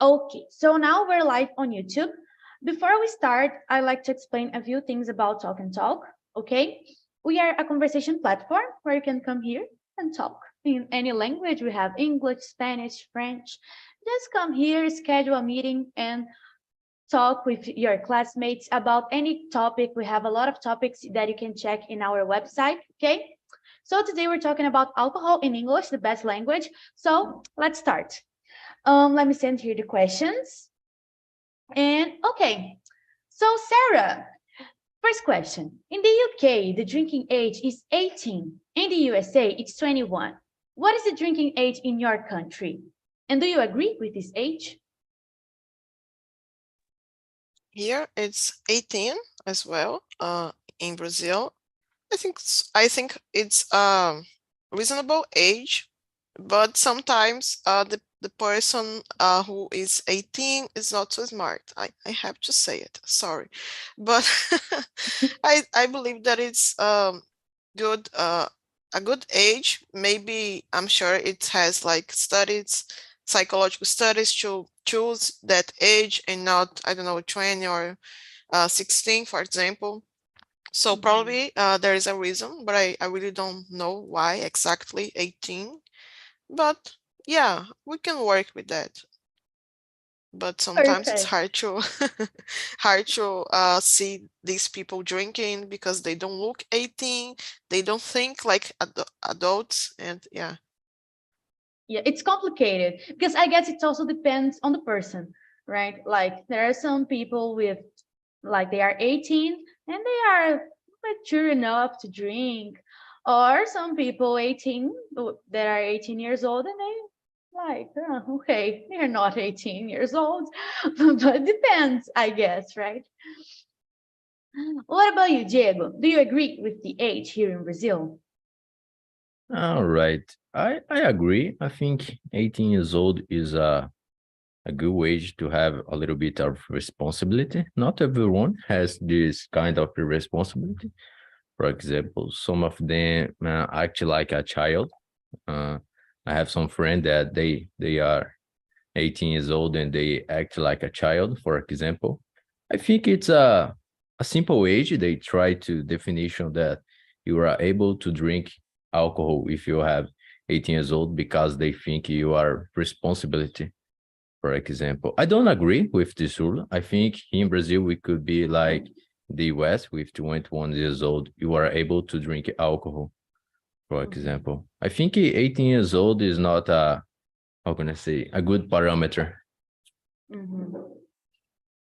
Okay, so now we're live on YouTube. Before we start, I'd like to explain a few things about Talk and Talk, okay? We are a conversation platform where you can come here and talk in any language. We have English, Spanish, French. Just come here, schedule a meeting, and talk with your classmates about any topic. We have a lot of topics that you can check in our website, okay? So today we're talking about alcohol in English, the best language. So let's start. Let me send here the questions. And okay, so Sarah, first question. In the UK, the drinking age is 18. In the USA, it's 21. What is the drinking age in your country? And do you agree with this age? Here it's 18 as well. In Brazil, I think it's a reasonable age, but sometimes the person who is 18 is not so smart. I have to say it, sorry, but I believe that it's good a good age. Maybe I'm sure it has like studies, psychological studies to choose that age and not, I don't know, 20 or 16, for example. So probably there is a reason, but I really don't know why exactly 18. But yeah, we can work with that. But sometimes it's Perfect. hard to see these people drinking because they don't look 18, they don't think like adults, and yeah. Yeah, it's complicated because I guess it also depends on the person, right? Like there are some people with like they are 18 and they are mature enough to drink, or some people 18 that are 18 years old and they like, oh, okay, they're not 18 years old, but it depends, I guess, right? What about you, Diego? Do you agree with the age here in Brazil? All right. I agree. I think 18 years old is a good age to have a little bit of responsibility. Not everyone has this kind of responsibility. For example, some of them act like a child. Uh, I have some friend that they are 18 years old and they act like a child, for example. I think it's a simple age. They try to definition that you are able to drink alcohol if you have 18 years old because they think you are responsibility, for example. I don't agree with this rule. I think in Brazil, we could be like the US with 21 years old. You are able to drink alcohol, for example. I think 18 years old is not how can I say, a good parameter.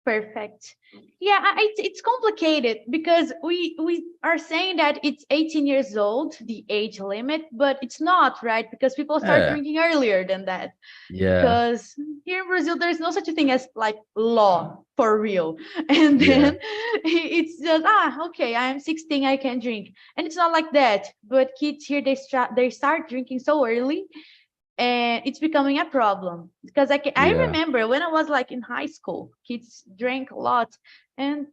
Perfect. Yeah, it's complicated because we are saying that it's 18 years old, the age limit, but it's not, right? Because people start drinking earlier than that. Yeah. Because here in Brazil, there's no such a thing as like law for real. And then it's just, okay, I'm 16, I can drink. And it's not like that. But kids here, they start drinking so early and it's becoming a problem because I remember when I was like in high school, kids drank a lot, and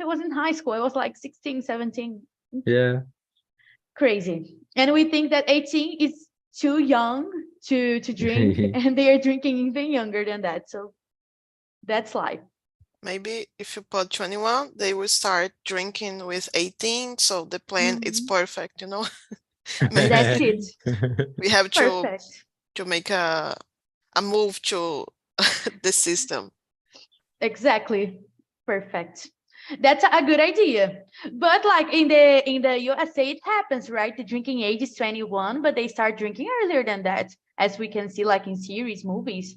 I was in high school, I was like 16, 17. Yeah. Crazy. And we think that 18 is too young to drink and they are drinking even younger than that. So that's life. Maybe if you put 21, they will start drinking with 18, so the plan is perfect, you know. That's it. We have Perfect. to make a move to the system. Exactly. Perfect. That's a good idea. But like in the USA, it happens, right? The drinking age is 21, but they start drinking earlier than that, as we can see like in series, movies.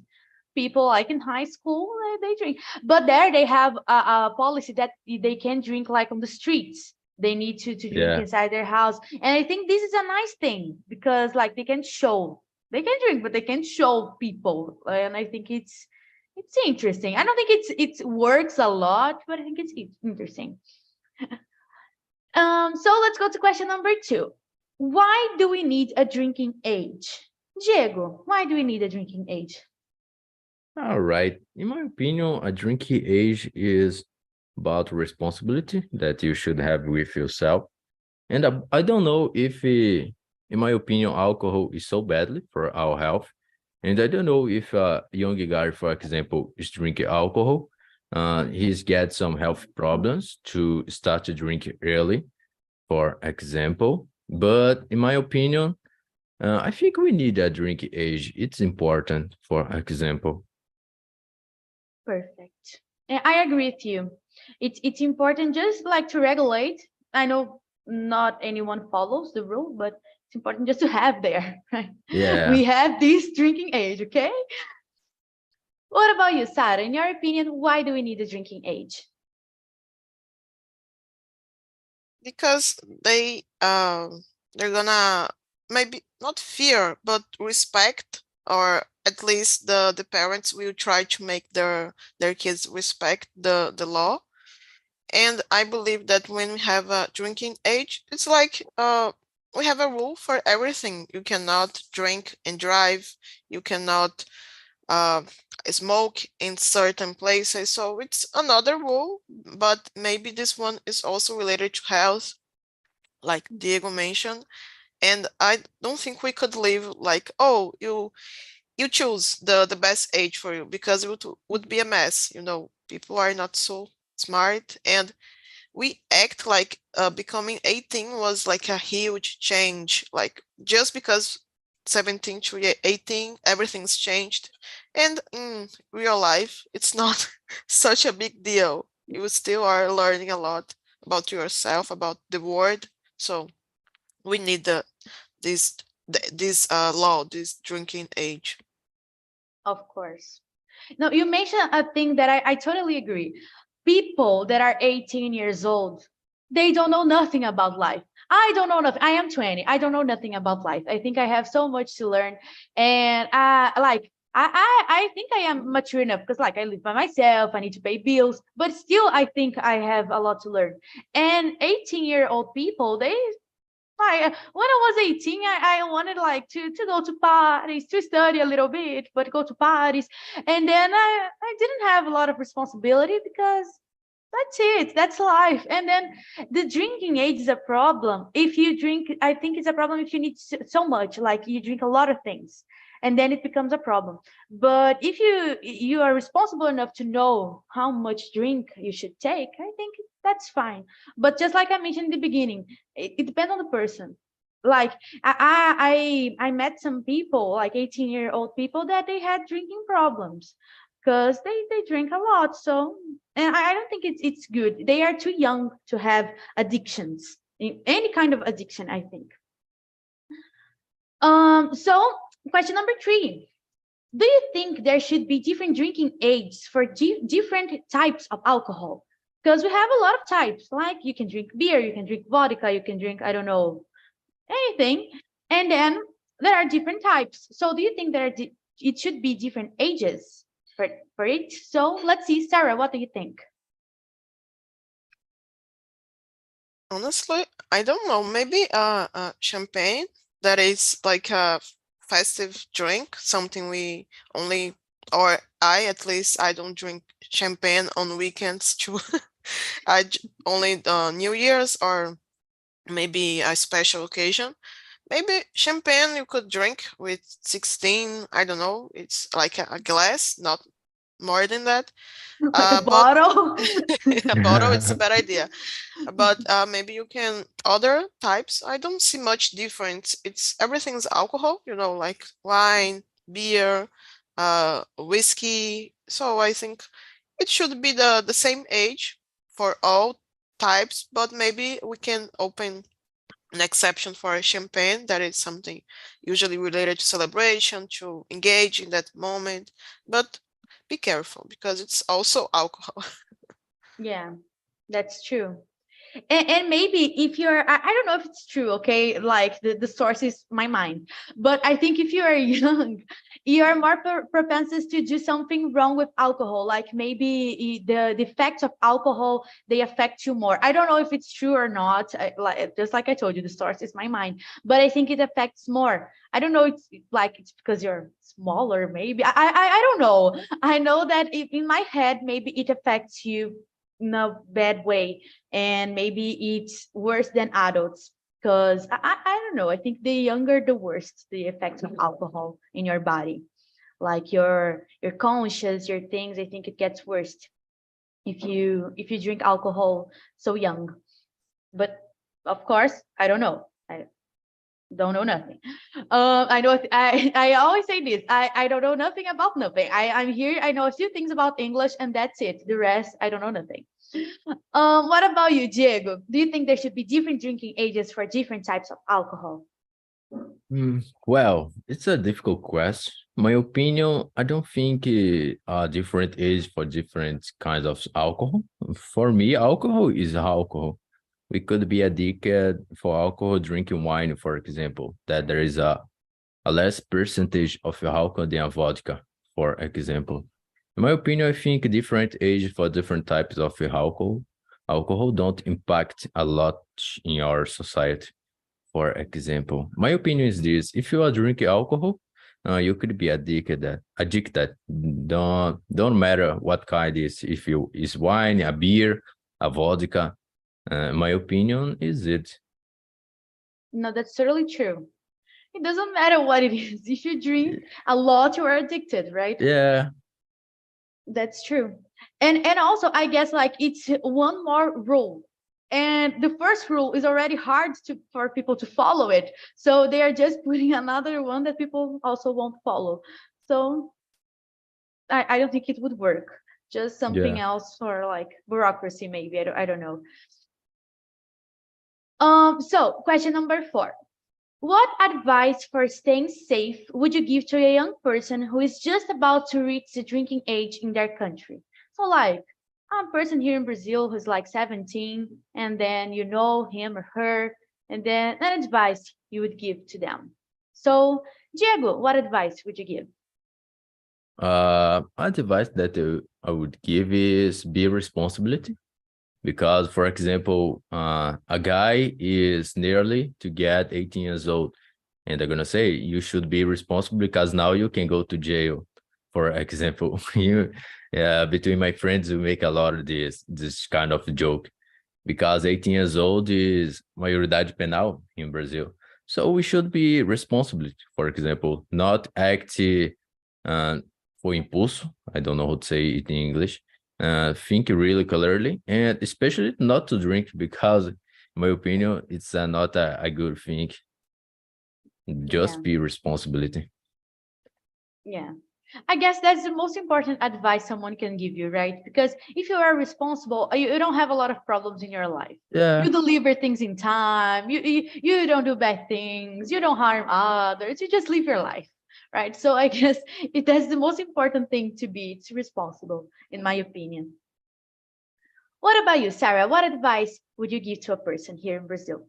People like in high school, they drink. But there they have a policy that they can drink like on the streets. They need to drink inside their house. And I think this is a nice thing because like they can drink, but they can show people. And I think it's interesting. I don't think it works a lot, but I think it's interesting. So let's go to question number 2. Why do we need a drinking age? Diego, why do we need a drinking age? All right. In my opinion, a drinking age is about responsibility that you should have with yourself. And I don't know if, in my opinion, alcohol is so badly for our health. And I don't know if a young guy, for example, is drinking alcohol, he's got some health problems to start to drink early, for example. But in my opinion, I think we need a drinking age. It's important, for example. Perfect. I agree with you. It's important just like to regulate. I know not anyone follows the rule, but it's important just to have there, right? Yeah. We have this drinking age, okay? What about you, Sarah? In your opinion, why do we need a drinking age? Because they're gonna maybe not fear but respect, or at least the parents will try to make their kids respect the law. And I believe that when we have a drinking age, it's like we have a rule for everything. You cannot drink and drive, you cannot uh, smoke in certain places. So it's another rule, but maybe this one is also related to health, like Diego mentioned. And I don't think we could live like, oh, you choose the best age for you, because it would be a mess. People are not so smart, and we act like becoming 18 was like a huge change, like just because 17 to 18 everything's changed. And in real life it's not such a big deal. You still are learning a lot about yourself, about the world. So we need this law, this drinking age. Of course. No, you mentioned a thing that I totally agree. People that are 18 years old, they don't know nothing about life. I don't know nothing. I am 20. I don't know nothing about life. I think I have so much to learn. And I think I am mature enough because like I live by myself, I need to pay bills, but still I think I have a lot to learn. And 18-year-old people, they like when I was 18, I wanted like to go to parties, to study a little bit, but go to parties. And then I didn't have a lot of responsibility because that's it, that's life. And then the drinking age is a problem. If you drink, I think it's a problem if you need so much, like you drink a lot of things, and then it becomes a problem. But if you are responsible enough to know how much drink you should take, I think that's fine. But just like I mentioned in the beginning, it depends on the person. Like I met some people, like 18-year-old people, that they had drinking problems because they drink a lot. So, and I don't think it's good. They are too young to have addictions, any kind of addiction, I think. So question number 3. Do you think there should be different drinking ages for different types of alcohol? Because we have a lot of types, like you can drink beer, you can drink vodka, you can drink, I don't know, anything. And then there are different types. So do you think it should be different ages for it? So let's see, Sarah, what do you think? Honestly, I don't know. Maybe champagne, that is like a festive drink, something we only, or I at least, I don't drink champagne on weekends too. Only New Year's or maybe a special occasion. Maybe champagne you could drink with 16, I don't know. It's like a glass, not more than that. Like a But bottle? a bottle, it's a bad idea. But maybe you can other types. I don't see much difference. It's everything's alcohol, like wine, beer, whiskey. So I think it should be the same age for all types, but maybe we can open an exception for a champagne, that is something usually related to celebration, to engage in that moment. But be careful because it's also alcohol. Yeah, that's true. And maybe if I don't know if it's true, okay, like the source is my mind, but I think if you are young, you are more propenses to do something wrong with alcohol, like maybe the effects of alcohol, they affect you more. I don't know if it's true or not. Just like I told you, the source is my mind, but I think it affects more. I don't know, it's because you're smaller, maybe. I don't know. I know that in my head, maybe it affects you in a bad way, and maybe it's worse than adults, because I don't know, I think the younger the worse the effects of alcohol in your body. like your conscience, your things. I think it gets worse if you drink alcohol so young. But of course, I don't know. I don't know nothing. I know I always say this. I don't know nothing about nothing. I'm here. I know a few things about English, and that's it. The rest, I don't know nothing. What about you, Diego? Do you think there should be different drinking ages for different types of alcohol? Well, it's a difficult question. My opinion, I don't think different age for different kinds of alcohol. For me, alcohol is alcohol. We could be addicted for alcohol drinking wine, for example, that there is a less percentage of alcohol than a vodka, for example. In my opinion, I think different age for different types of alcohol don't impact a lot in our society. For example, my opinion is this: if you are drinking alcohol, you could be addicted. Don't matter what kind is. If you is wine, a beer, a vodka. My opinion is it. No, that's totally true. It doesn't matter what it is. If you drink a lot, you are addicted, right? Yeah. That's true. And also, I guess like it's one more rule. And the first rule is already hard for people to follow it. So they are just putting another one that people also won't follow. So I don't think it would work. Just something Yeah. else for like bureaucracy, maybe. I don't know. So question number 4. What advice for staying safe would you give to a young person who is just about to reach the drinking age in their country? So like a person here in Brazil who's like 17, and then you know him or her, and then an advice you would give to them. So Diego, what advice would you give? Advice that I would give is be responsibility. Because, for example, a guy is nearly to get 18 years old, and they're gonna say you should be responsible because now you can go to jail. For example, between my friends, we make a lot of this kind of joke because 18 years old is maioridade penal in Brazil. So we should be responsible. For example, not act for impulso. I don't know how to say it in English. Think really clearly, and especially not to drink because, in my opinion, it's not a good thing. Just be responsibility. Yeah. I guess that's the most important advice someone can give you, right? Because if you are responsible, you don't have a lot of problems in your life. Yeah. You deliver things in time. You don't do bad things. You don't harm others. You just live your life, right? So I guess that's the most important thing to be. It's responsible, in my opinion. What about you, Sarah? What advice would you give to a person here in Brazil?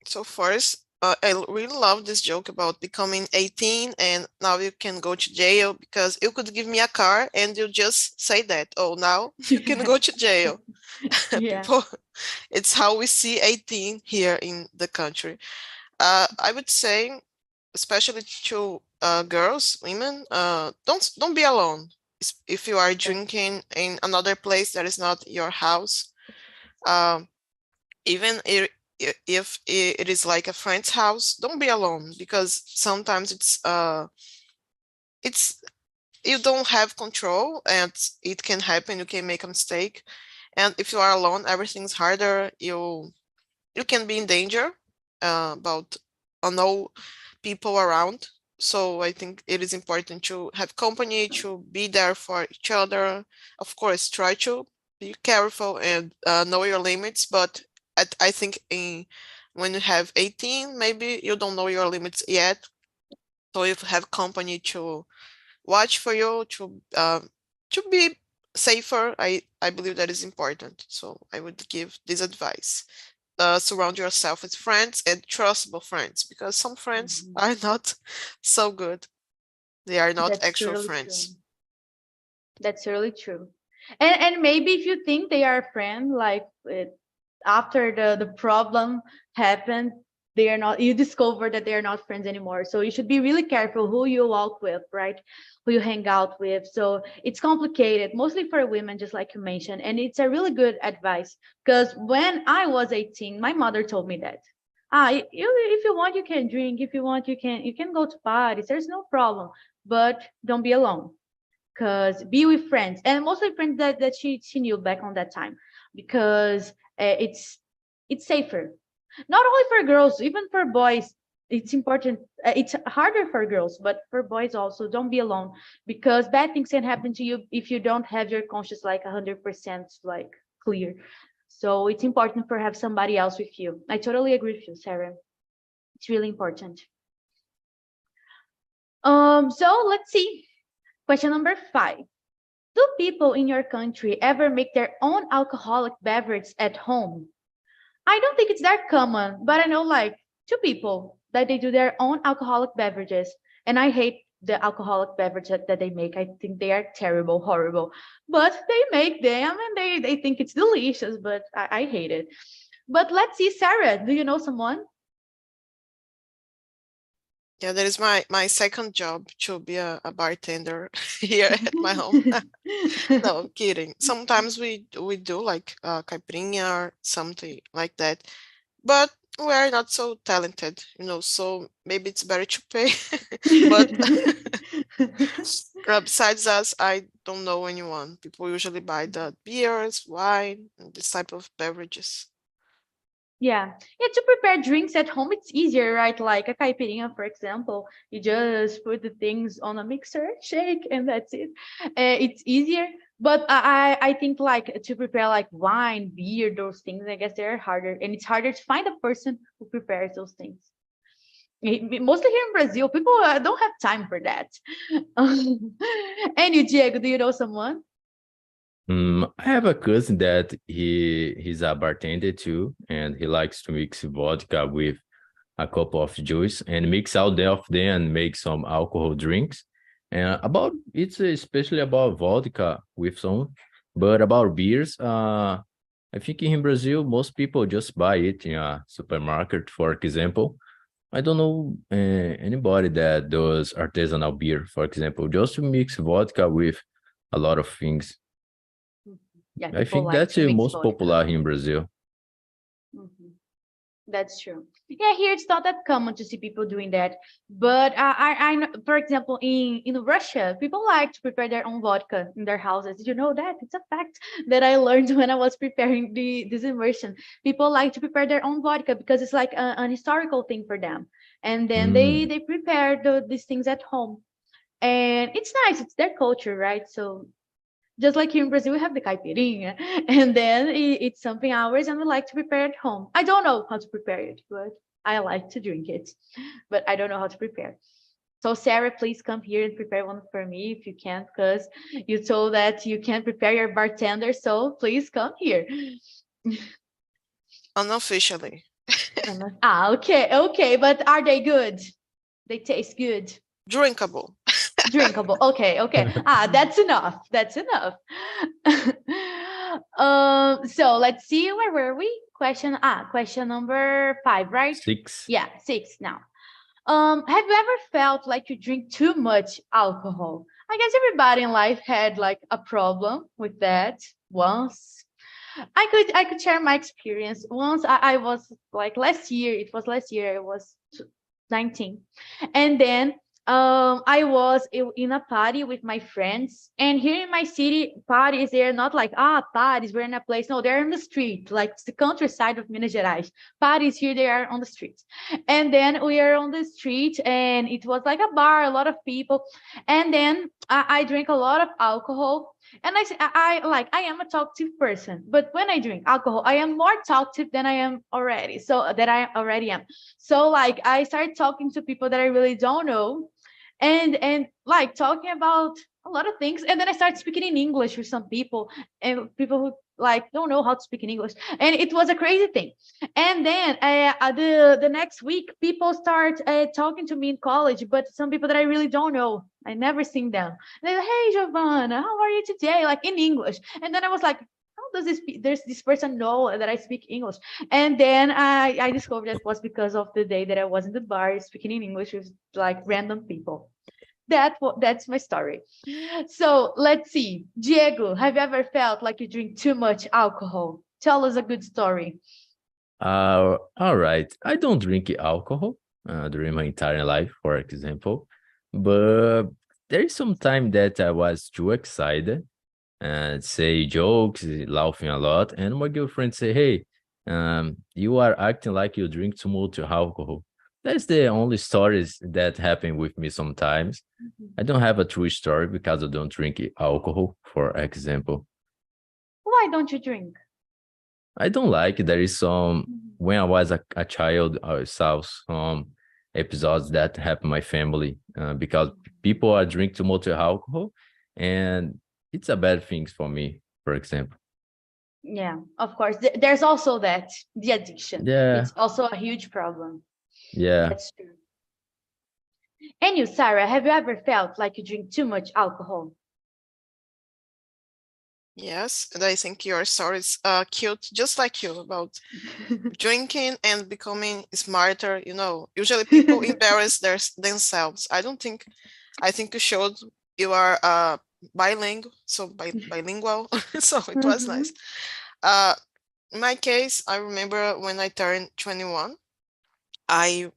So first, I really love this joke about becoming 18 and now you can go to jail, because you could give me a car and you just say that, oh, now you can go to jail. Yeah. People, it's how we see 18 here in the country. I would say, especially to girls, women, don't be alone. If you are drinking in another place that is not your house, even if it is like a friend's house, don't be alone, because sometimes it's you don't have control and it can happen. You can make a mistake, and if you are alone, everything's harder. You can be in danger about unknown people around. So I think it is important to have company, to be there for each other. Of course, try to be careful and know your limits. But I think when you have 18, maybe you don't know your limits yet. So if you have company to watch for you, to be safer, I believe that is important. So I would give this advice. Surround yourself with friends and trustable friends, because some friends are not so good. They are not actual friends. True. That's really true. And maybe if you think they are a friend, like after the problem happened, they are not, you discover that they are not friends anymore. So you should be really careful who you walk with, right? Who you hang out with. So it's complicated, mostly for women, just like you mentioned. And it's a really good advice, because when I was 18, my mother told me that. If you want, you can drink. If you want, you can go to parties. There's no problem, but don't be alone. Because be with friends, and mostly friends that she knew back on that time, because it's safer. Not only for girls, even for boys. It's important. It's harder for girls, but for boys also. Don't be alone, because bad things can happen to you if you don't have your conscience like 100% like clear. So it's important for have somebody else with you. I totally agree with you, Sarah. It's really important. So let's see. Question number 5. Do people in your country ever make their own alcoholic beverage at home? I don't think it's that common, but I know like 2 people that they do their own alcoholic beverages, and I hate the alcoholic beverage that they make. I think they are terrible, horrible, but they make them and they think it's delicious, but I hate it. But let's see, Sarah, do you know someone? Yeah, that is my second job, to be a bartender here at my home. No, I'm kidding. Sometimes we do like caipirinha or something like that, but we are not so talented, so maybe it's better to pay. But besides us, I don't know anyone. People usually buy the beers, wine, and this type of beverages. Yeah, to prepare drinks at home, it's easier, right? Like a caipirinha, for example, you just put the things on a mixer, shake, and that's it. It's easier, but I think like to prepare like wine, beer, those things, I guess they're harder, and it's harder to find a person who prepares those things. Mostly here in Brazil, people don't have time for that. And you, Diego, do you know someone? I have a cousin that he's a bartender too, and he likes to mix vodka with a cup of juice and mix out of them and make some alcohol drinks. And it's especially about vodka with some, but about beers, I think in Brazil most people just buy it in a supermarket, for example. I don't know anybody that does artisanal beer, for example, just to mix vodka with a lot of things. Yeah, I people think like that's to the mix most vodka. popular here in Brazil. Mhm. That's true. Yeah, here it's not that common to see people doing that. But I know, for example, in Russia, people like to prepare their own vodka in their houses. Did you know that? It's a fact that I learned when I was preparing this immersion. People like to prepare their own vodka because it's like an historical thing for them. And then Mm. they prepare these things at home. And it's nice. It's their culture, right? So just like here in Brazil, we have the caipirinha, and then it's something ours, and we like to prepare at home. I don't know how to prepare it, but I like to drink it, but I don't know how to prepare. So Sarah, please come here and prepare one for me if you can, because you told that you can prepare your bartender. So please come here. Unofficially. Okay, but are they good? They taste good. Drinkable. Drinkable. Okay. That's enough. That's enough. So let's see, where were we? Question number 5, right? 6. Yeah, 6 now. Have you ever felt like you drink too much alcohol? I guess everybody in life had like a problem with that once. I could share my experience. Once I was like last year, it was last year, I was 19. And then I was in a party with my friends. And here in my city, parties, they're not like, parties, we're in a place. No, they're in the street, like it's the countryside of Minas Gerais. Parties here, they are on the street. And then we are on the street, and it was like a bar, a lot of people. And then I drank a lot of alcohol. And I am a talkative person, but when I drink alcohol, I am more talkative than I am already. So that I already am. So like I started talking to people that I really don't know, and like talking about a lot of things. And then I started speaking in English with some people, and people who like don't know how to speak in English. And it was a crazy thing. And then the next week, people start talking to me in college, but some people that I really don't know. I never seen them. They're like, "Hey, Giovanna, how are you today?" Like in English. And then I was like, how does this person know that I speak English? And then I discovered that was because of the day that I was in the bar speaking in English with like random people. That's my story. So let's see. Diego, have you ever felt like you drink too much alcohol? Tell us a good story. All right. I don't drink alcohol during my entire life, for example, but there is some time that I was too excited and say jokes, laughing a lot, and my girlfriend say, "Hey, you are acting like you drink too much alcohol." That's the only stories that happen with me sometimes. I don't have a true story because I don't drink alcohol, for example. Why don't you drink? I don't like there is some when I was a child, I saw some episodes that happened in my family because people are drink too much alcohol, and it's a bad thing for me, for example. Yeah, of course. There's also that, the addiction. Yeah, It's also a huge problem. yeah. That's true. And you, Sarah, have you ever felt like you drink too much alcohol? Yes, and I think your story is cute, just like you, about drinking and becoming smarter. Usually people embarrass themselves. I think you showed you are bilingual, so bilingual, so it was Mhm. nice. In my case, I remember when I turned 21, I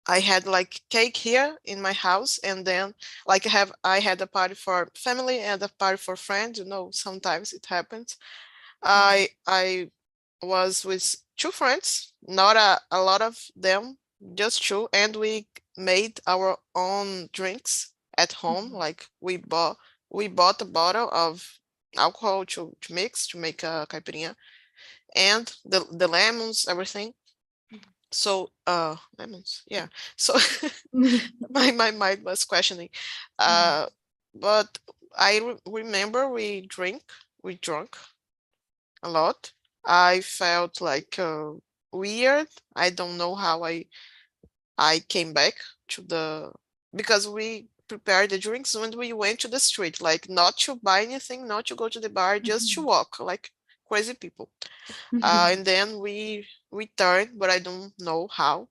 I had like cake here in my house, and then like I had a party for family and a party for friends. Sometimes it happens. I was with two friends, not a lot of them, just two, and we made our own drinks at home. Mhm. Like we bought a bottle of alcohol to mix to make a caipirinha, and the lemons, everything. So lemons, yeah. So my mind was questioning. Uh but I remember we drunk a lot. I felt like weird. I don't know how I came back to the because we prepared the drinks when we went to the street, like not to buy anything, not to go to the bar, just to Mhm. walk like crazy people. And then we returned, but I don't know how.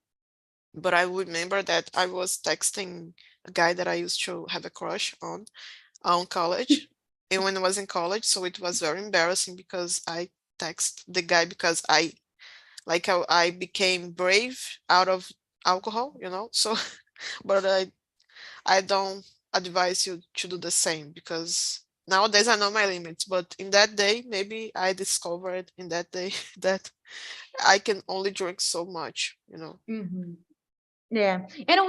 But I remember that I was texting a guy that I used to have a crush on college, and when I was in college, so it was very embarrassing because I text the guy because I became brave out of alcohol. So, but I don't advise you to do the same because nowadays I know my limits. But in that day, maybe I discovered in that day that I can only drink so much. Mhm. Yeah, and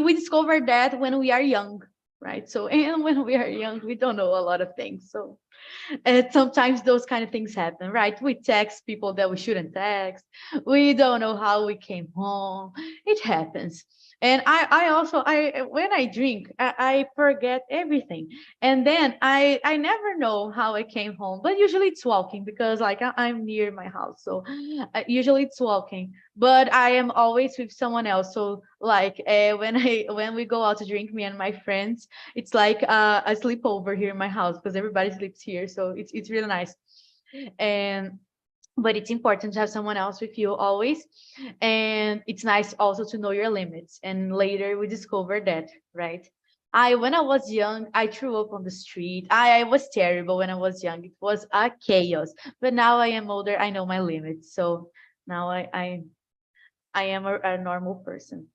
we discovered that when we are young, right? So, and when we are young, we don't know a lot of things. So, and sometimes those kind of things happen, right? We text people that we shouldn't text. We don't know how we came home. It happens. And I also, when I drink, I forget everything. And then I never know how I came home, but usually it's walking because like I'm near my house. So usually it's walking, but I am always with someone else. So like when we go out to drink, me and my friends, it's like a sleepover here in my house because everybody sleeps here, so it's really nice. And but it's important to have someone else with you always, and it's nice also to know your limits. And later we discovered that, right? When I was young, I threw up on the street. I was terrible when I was young. It was a chaos. But now I am older, I know my limits. So now I am a normal person.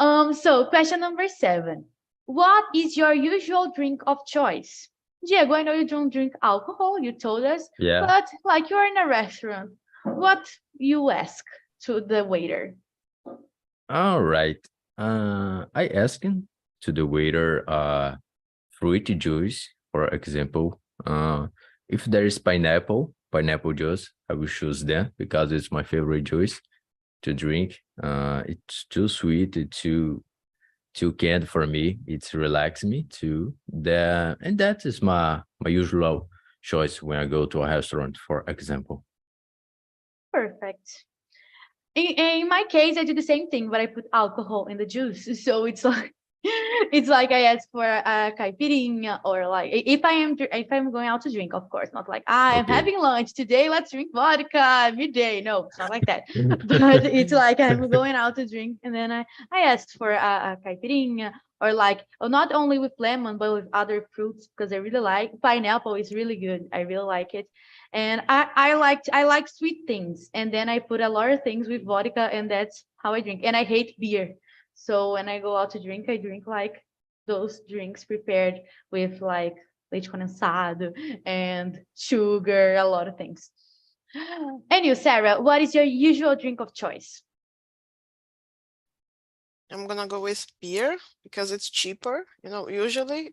So question number 7. What is your usual drink of choice? Diego, I know you don't drink alcohol, you told us, Yeah. but like you're in a restaurant, what you ask to the waiter? All right. I asked to the waiter fruit juice, for example. If there is pineapple juice, I will choose that because it's my favorite juice to drink. It's too sweet, it's too candy for me. It's relax me too. And that is my usual choice when I go to a restaurant, for example. Perfect. In my case, I do the same thing, but I put alcohol in the juice. So it's like it's like I ask for a caipirinha, or like if I'm going out to drink, of course, not like I'm Okay. having lunch today, let's drink vodka midday. No, it's not like that. But it's like I'm going out to drink, and then I asked for a caipirinha or like not only with lemon but with other fruits, because I really like pineapple is really good. I really like it. And I like sweet things, and then I put a lot of things with vodka, and that's how I drink. And I hate beer. So when I go out to drink, I drink like those drinks prepared with like leite condensado and sugar, a lot of things. And you, Sarah, what is your usual drink of choice? I'm gonna go with beer because it's cheaper, usually.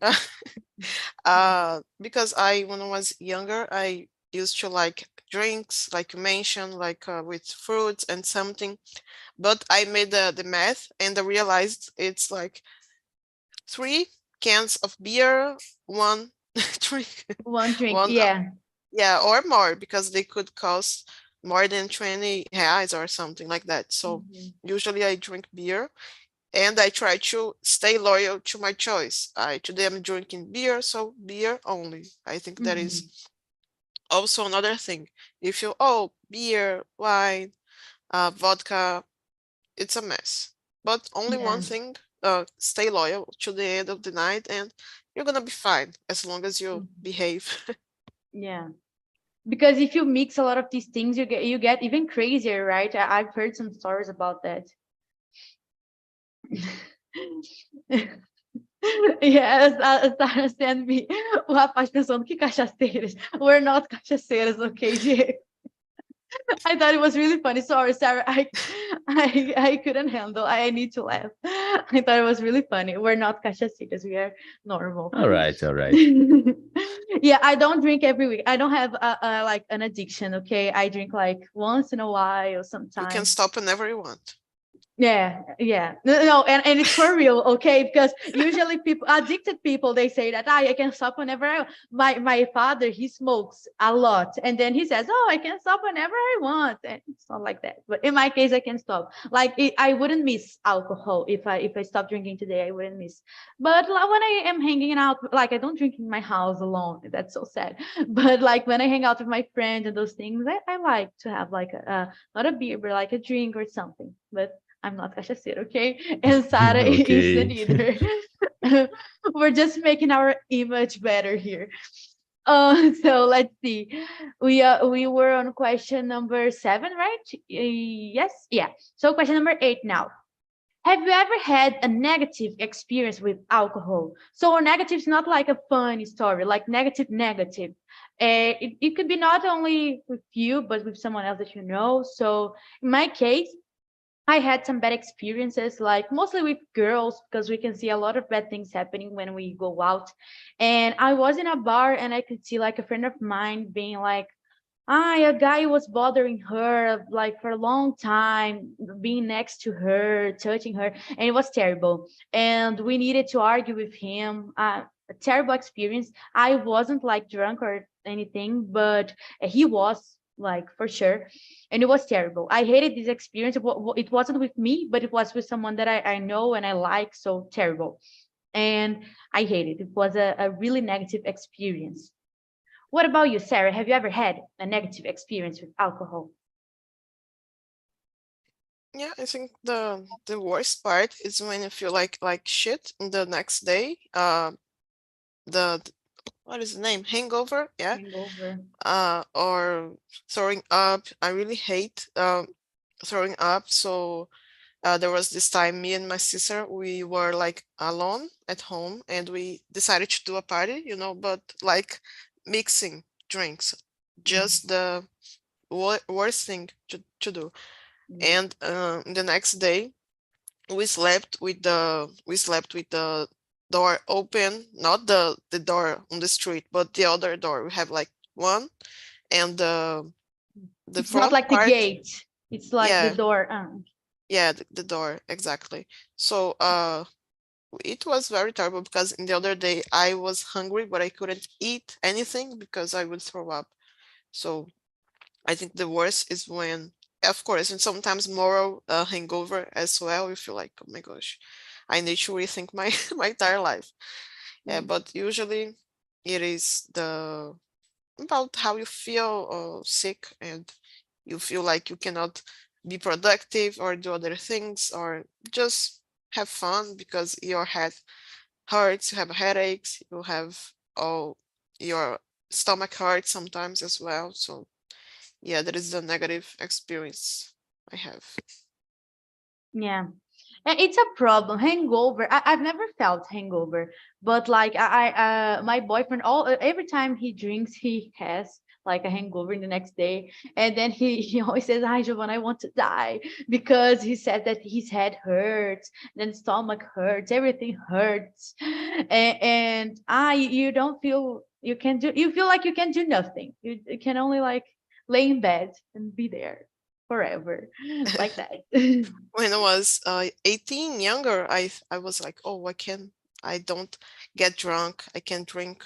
Because when I was younger, I used to like drinks, like you mentioned, like with fruits and something. But I made the math and I realized it's like 3 cans of beer, one drink, One drink, one, yeah. yeah, or more, because they could cost more than 20 reais or something like that. So usually I drink beer. And I try to stay loyal to my choice. Today I'm drinking beer, so beer only. I think that is also another thing. If you, beer, wine, vodka, it's a mess. But only one Yeah. thing, stay loyal to the end of the night and you're gonna be fine as long as you behave. Yeah. Because if you mix a lot of these things, you get even crazier, right? I've heard some stories about that. Yes, Sarah sent me o rapaz pensando que cachaceiras. We're not cachaceiras, okay, Diego? I thought it was really funny. Sorry, Sarah. I couldn't handle. I need to laugh. I thought it was really funny. We're not cachaceiras. We are normal. All right, all right. Yeah, I don't drink every week. I don't have like an addiction. Okay, I drink like once in a while, You can sometimes. stop whenever you want. Yeah, no, and it's for real, okay? Because usually people, addicted people, they say that I can stop whenever my father, he smokes a lot, and then he says, oh, I can stop whenever I want, and it's not like that. But in my case, I can stop. Like I wouldn't miss alcohol if I stop drinking today. I wouldn't miss. But like, when I am hanging out, like I don't drink in my house alone. That's so sad. But like when I hang out with my friends and those things, I like to have like not a beer, but like a drink or something. But I'm not cachaceira, okay? And Sarah isn't Okay. either. We're just making our image better here. So let's see. We were on question number 7, right? Yes, yeah. So question number 8 now. Have you ever had a negative experience with alcohol? So negative is not like a funny story, like negative. It could be not only with you, but with someone else that you know. So in my case, I had some bad experiences, like mostly with girls, because we can see a lot of bad things happening when we go out. And I was in a bar and I could see like a friend of mine being like, a guy was bothering her like for a long time, being next to her, touching her, and it was terrible. And we needed to argue with him. A terrible experience. I wasn't like drunk or anything, but he was like for sure, and it was terrible. I hated this experience. It wasn't with me, but it was with someone that I know and I like. So terrible, and I hated it. It was a really negative experience. What about you, Sarah? Have you ever had a negative experience with alcohol? Yeah, I think the worst part is when you feel like shit the next day. The what is the name? Hangover, yeah. Hangover. Or throwing up. I really hate throwing up. So there was this time, me and my sister, we were like alone at home and we decided to do a party, but like mixing drinks, just the worst thing to do. And the next day we slept with the door open, not the door on the street, but the other door. We have like one, and the It's not front like the part, gate. It's like the yeah, door. yeah, the door, exactly. So it was very terrible because in the other day I was hungry, but I couldn't eat anything because I would throw up. So I think the worst is when, of course, and sometimes moral hangover as well. You feel like, oh my gosh, I need to rethink my my entire life. Yeah, but usually it is the about how you feel sick and you feel like you cannot be productive or do other things or just have fun because your head hurts, you have headaches, you have all your stomach hurts sometimes as well. So yeah, that is the negative experience I have. Yeah. It's a problem. Hangover. I've never felt hangover, but like my boyfriend, every time he drinks, he has like a hangover in the next day, and then he always says, "Hi, Giovanna, I want to die," because he said that his head hurts, then stomach hurts, everything hurts, and you don't feel you can do. You feel like you can do nothing. You can only like lay in bed and be there forever, like that. When I was 18, younger, I was like, oh, I don't get drunk. I can drink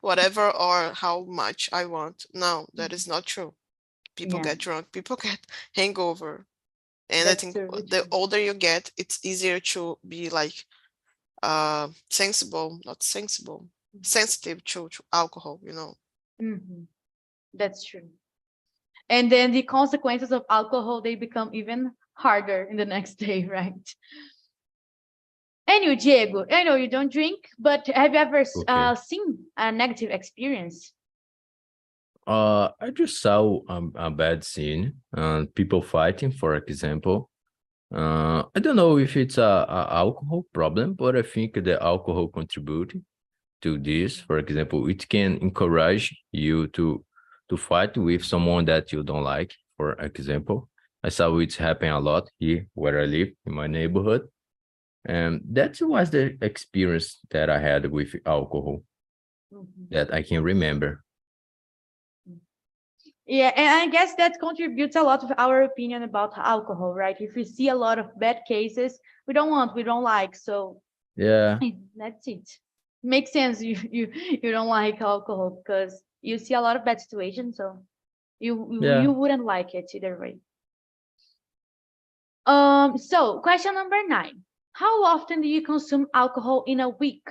whatever or how much I want. No, that is not true. People Yeah. get drunk, people get hangover. And I That's think totally the true. older you get, it's easier to be like sensitive to alcohol, you know. Mhm. That's true. And then the consequences of alcohol, they become even harder in the next day, right? Anyway, Diego, I know you don't drink, but have you ever Okay. seen a negative experience? I just saw a bad scene, people fighting, for example. I don't know if it's a alcohol problem, but I think the alcohol contributed to this. For example, it can encourage you to fight with someone that you don't like. For example, I saw it happen a lot here where I live in my neighborhood, and that was the experience that I had with alcohol Mhm. that I can remember. Yeah, and I guess that contributes a lot of our opinion about alcohol, right? If we see a lot of bad cases, we don't like. So Yeah, that's it. Makes sense. You don't like alcohol because you see a lot of bad situations, so you yeah. wouldn't like it either way. So question number 9. How often do you consume alcohol in a week?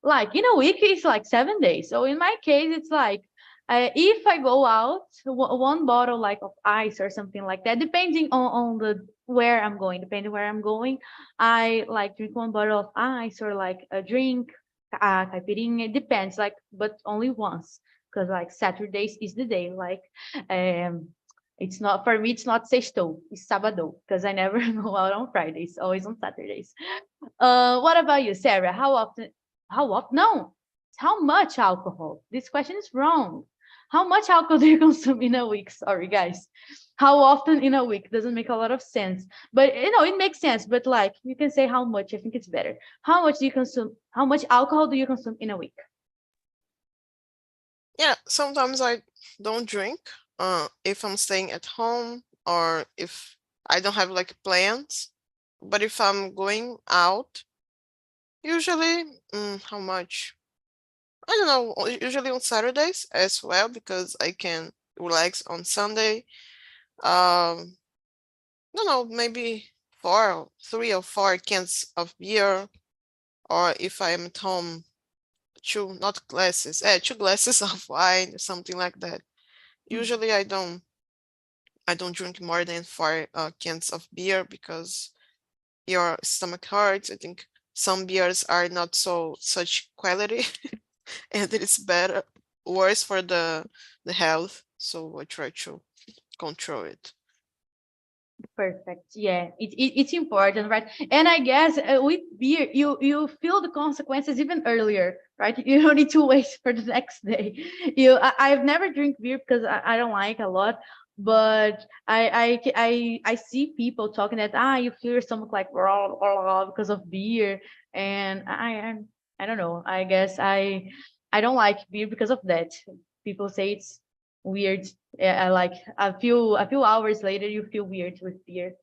Like in a week, it's like 7 days. So in my case, it's like if I go out, one bottle like of ice or something like that, depending on the where I'm going, depending where I'm going, I like drink one bottle of ice or like a drink, caipirinha. It depends, like, but only once because like Saturdays is the day. Like, um, it's not for me. It's not sexto, it's sábado because I never go out on Fridays. Always on Saturdays. What about you, Sarah? How often? How often? No, how much alcohol? This question is wrong. How much alcohol do you consume in a week? Sorry, guys. How often in a week doesn't make a lot of sense, but you know it makes sense. But like you can say how much. I think it's better. How much do you consume? How much alcohol do you consume in a week? Yeah, sometimes I don't drink if I'm staying at home or if I don't have like plans. But if I'm going out, usually, how much? I don't know, usually on Saturdays as well because I can relax on Sunday. Um, I don't know, maybe 3 or 4 cans of beer, or if I'm at home, two glasses of wine, or something like that. Usually I don't drink more than 4 cans of beer because your stomach hurts. I think some beers are not such quality and it is worse for the health. So I try to control it. Perfect. Yeah, it's important, right? And I guess with beer, you feel the consequences even earlier, right? You don't need to wait for the next day. I've never drink beer because I don't like a lot, but I see people talking that you feel your stomach like because of beer, and I don't know. I guess I don't like beer because of that. People say it's weird. Yeah, I like a few hours later you feel weird with beer.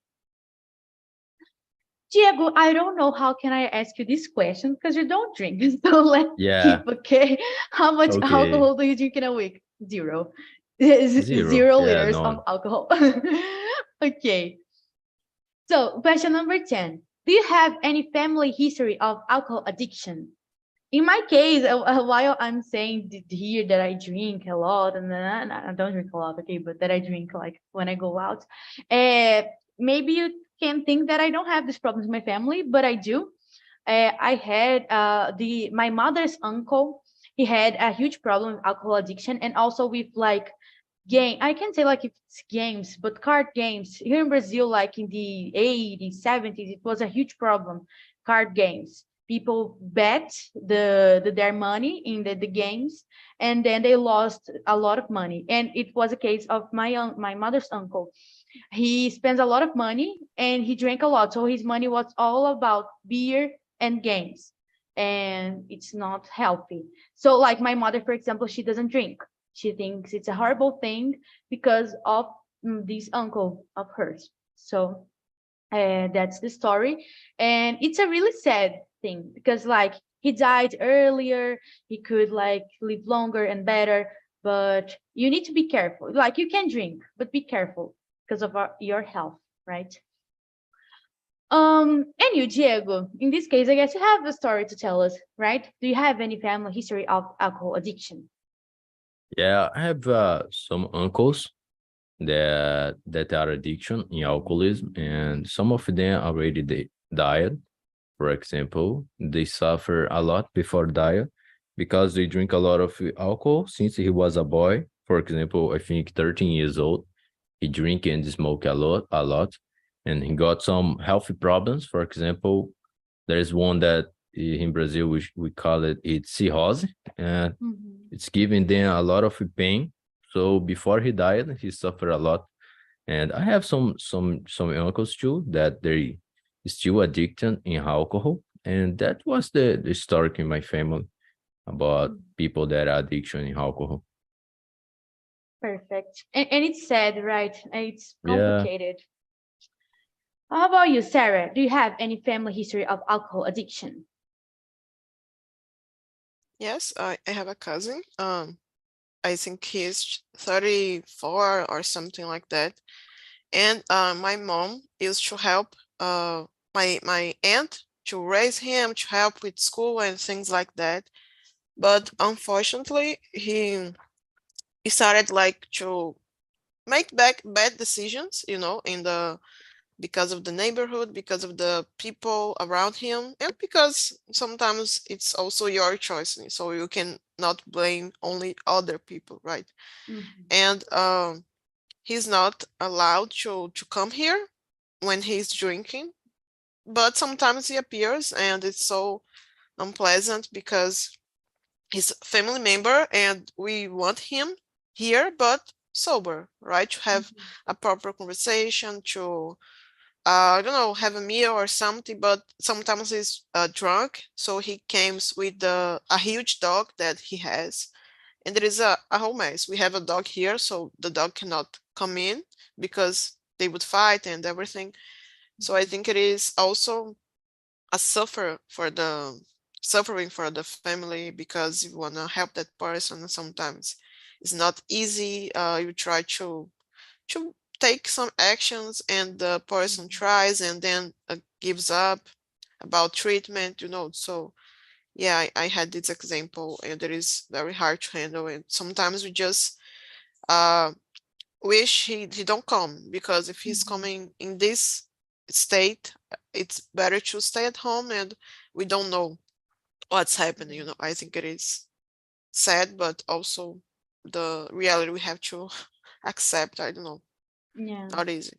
Diego, I don't know how can I ask you this question because you don't drink. So let's Yeah. keep okay. How much Okay. alcohol do you drink in a week? Zero. Zero. Zero Yeah, liters of none. alcohol. Okay. So question number 10. Do you have any family history of alcohol addiction? In my case, while I'm saying here that I drink a lot, and then I don't drink a lot, okay, but that I drink like when I go out, uh, maybe can think that I don't have these problems in my family, but I do. I had my mother's uncle. He had a huge problem with alcohol addiction, and also with like game. I can say like it's games, but card games here in Brazil, like in the 80s, 70s, it was a huge problem. Card games. People bet their money in the games, and then they lost a lot of money. And it was a case of my mother's uncle. He spends a lot of money and he drank a lot, so his money was all about beer and games, and it's not healthy. So like my mother, for example, she doesn't drink. She thinks it's a horrible thing because of this uncle of hers. So that's the story, and it's a really sad thing because like he died earlier, he could like live longer and better, but you need to be careful. Like you can drink, but be careful because of your health, right? And you, Diego, in this case, I guess you have a story to tell us, right? Do you have any family history of alcohol addiction? Yeah, I have some uncles that are addiction in alcoholism, and some of them already died. For example, they suffer a lot before diet because they drink a lot of alcohol since he was a boy. For example, I think 13 years old, he drink and smoke a lot, and he got some healthy problems. For example, there's one that in Brazil we call it's cirrhose, and it's giving them a lot of pain. So before he died, he suffered a lot. And I have some uncles too that they still addicted in alcohol. And that was the story in my family about people that are addiction in alcohol. Perfect. And it's sad, right? It's Yeah. complicated. How about you, Sarah? Do you have any family history of alcohol addiction? Yes, I have a cousin. I think he's 34 or something like that. And my mom used to help my aunt to raise him, to help with school and things like that. But unfortunately, he started like to make bad decisions, in the because of the neighborhood, because of the people around him, and because sometimes it's also your choice, so you can not blame only other people, right? And he's not allowed to come here when he's drinking, but sometimes he appears, and it's so unpleasant because he's a family member and we want him here, but sober, right? To have a proper conversation, to I don't know, have a meal or something, but sometimes he's drunk. So he comes with a huge dog that he has. And there is a whole mess. We have a dog here, so the dog cannot come in because they would fight and everything. So I think it is also a suffering for the family because you want to help that person. And sometimes it's not easy. You try to take some actions and the person tries and then gives up about treatment, so yeah, I had this example, and it is very hard to handle, and sometimes we just uh wish he don't come, because if he's coming in this state, it's better to stay at home, and we don't know what's happening. I think it is sad, but also the reality we have to accept. I don't know, Yeah. not easy.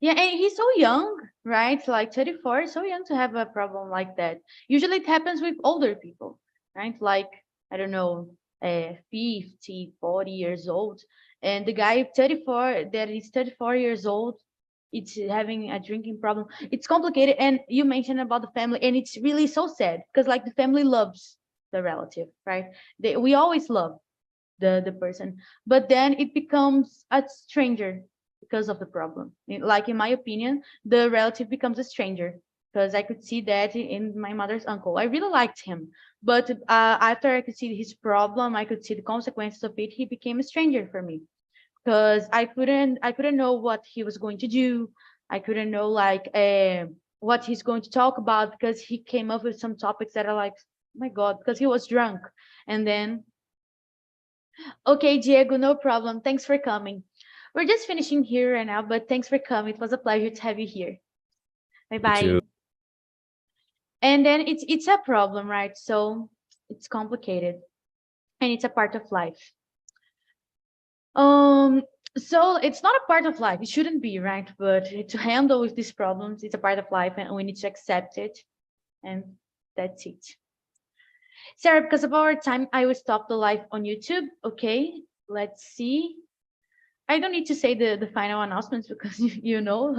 Yeah, and he's so young, right? Like 34, so young to have a problem like that. Usually it happens with older people, right? Like, I don't know, 50, 40 years old. And the guy 34, that is 34 years old, it's having a drinking problem. It's complicated. And you mentioned about the family, and it's really so sad because like the family loves the relative, right? We always love the person, but then it becomes a stranger because of the problem. Like in my opinion, the relative becomes a stranger because I could see that in my mother's uncle. I really liked him, but after I could see his problem, I could see the consequences of it. He became a stranger for me because I couldn't know what he was going to do. I couldn't know like what he's going to talk about because he came up with some topics that are like, oh my God, because he was drunk. And then okay, Diego, no problem. Thanks for coming. We're just finishing here right now, but thanks for coming. It was a pleasure to have you here. Bye-bye. too. And then it's a problem, right? So it's complicated and it's a part of life. So it's not a part of life. It shouldn't be, right? But to handle with these problems, it's a part of life and we need to accept it. And that's it. Sarah, because of our time, I will stop the live on YouTube. Okay, let's see. I don't need to say the final announcements because you know